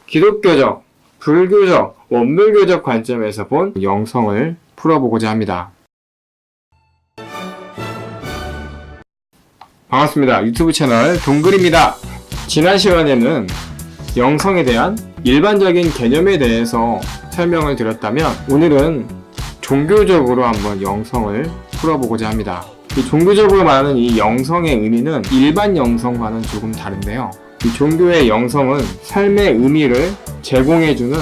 기독교적, 불교적, 원불교적 관점에서 본 영성을 풀어보고자 합니다. 반갑습니다. 유튜브 채널 동글입니다. 지난 시간에는 영성에 대한 일반적인 개념에 대해서 설명을 드렸다면 오늘은 종교적으로 한번 영성을 풀어보고자 합니다. 이 종교적으로 말하는 이 영성의 의미는 일반 영성과는 조금 다른데요. 이 종교의 영성은 삶의 의미를 제공해주는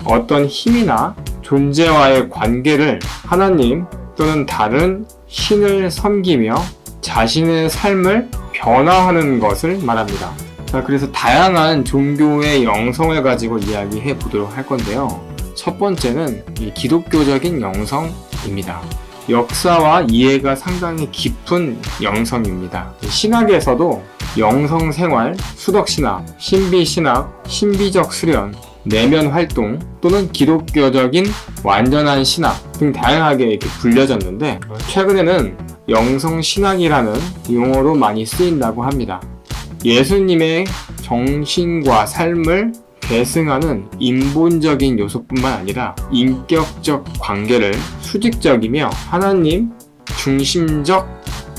어떤 힘이나 존재와의 관계를 하나님 또는 다른 신을 섬기며 자신의 삶을 변화하는 것을 말합니다. 자, 그래서 다양한 종교의 영성을 가지고 이야기해 보도록 할 건데요. 첫 번째는 이 기독교적인 영성입니다. 역사와 이해가 상당히 깊은 영성입니다. 신학에서도 영성생활, 수덕신학, 신비신학, 신비적 수련, 내면 활동 또는 기독교적인 완전한 신학 등 다양하게 이렇게 불려졌는데 최근에는 영성신학이라는 용어로 많이 쓰인다고 합니다. 예수님의 정신과 삶을 계승하는 인본적인 요소뿐만 아니라 인격적 관계를 수직적이며 하나님 중심적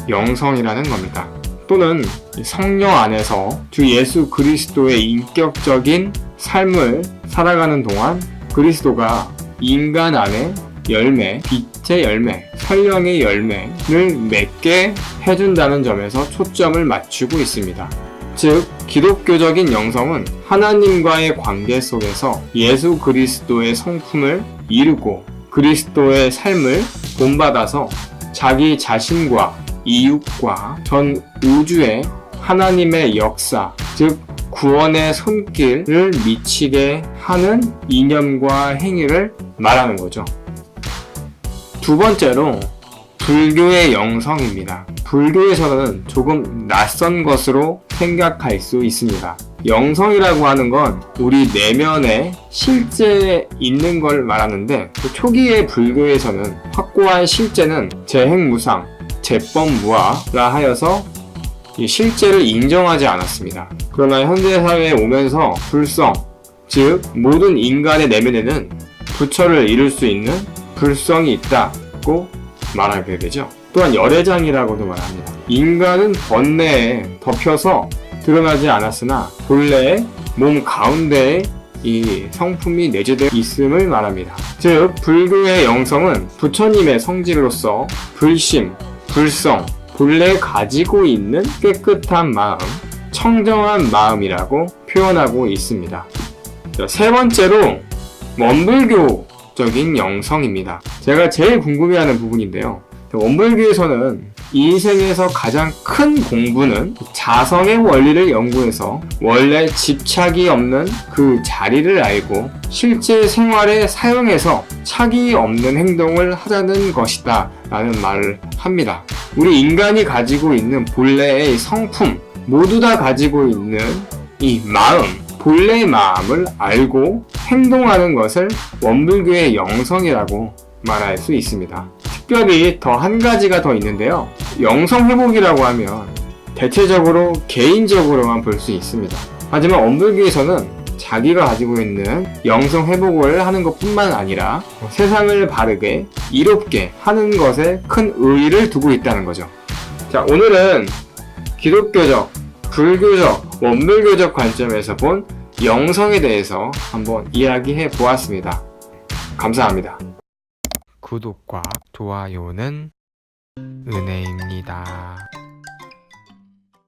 영성이라는 겁니다. 또는 성령 안에서 주 예수 그리스도의 인격적인 삶을 살아가는 동안 그리스도가 인간 안에 열매, 빛의 열매, 성령의 열매를 맺게 해준다는 점에서 초점을 맞추고 있습니다. 즉, 기독교적인 영성은 하나님과의 관계 속에서 예수 그리스도의 성품을 이루고 그리스도의 삶을 본받아서 자기 자신과 이웃과 전 우주에 하나님의 역사, 즉 구원의 손길을 미치게 하는 이념과 행위를 말하는 거죠. 두 번째로 불교의 영성입니다. 불교에서는 조금 낯선 것으로 생각할 수 있습니다. 영성이라고 하는 건 우리 내면에 실제 있는 걸 말하는데 초기의 불교에서는 확고한 실제는 재행무상, 재법무화라 하여서 실제를 인정하지 않았습니다. 그러나 현대사회에 오면서 불성, 즉 모든 인간의 내면에는 부처를 이룰 수 있는 불성이 있다고 말하게 되죠. 또한 열애장이라고도 말합니다. 인간은 번뇌에 덮여서 드러나지 않았으나 본래의 몸 가운데에 이 성품이 내재되어 있음을 말합니다. 즉 불교의 영성은 부처님의 성질로서 불심, 불성, 본래 가지고 있는 깨끗한 마음, 청정한 마음이라고 표현하고 있습니다. 세 번째로 원불교적인 영성입니다. 제가 제일 궁금해하는 부분인데요. 원불교에서는 인생에서 가장 큰 공부는 자성의 원리를 연구해서 원래 집착이 없는 그 자리를 알고 실제 생활에 사용해서 착이 없는 행동을 하자는 것이다 라는 말을 합니다. 우리 인간이 가지고 있는 본래의 성품, 모두 다 가지고 있는 이 마음, 본래의 마음을 알고 행동하는 것을 원불교의 영성이라고 말할 수 있습니다. 특별히 더 한 가지가 더 있는데요. 영성 회복이라고 하면 대체적으로 개인적으로만 볼 수 있습니다. 하지만 원불교에서는 자기가 가지고 있는 영성 회복을 하는 것뿐만 아니라 세상을 바르게 이롭게 하는 것에 큰 의의를 두고 있다는 거죠. 자, 오늘은 기독교적, 불교적, 원불교적 관점에서 본 영성에 대해서 한번 이야기해 보았습니다. 감사합니다. 구독과 좋아요는 은혜입니다.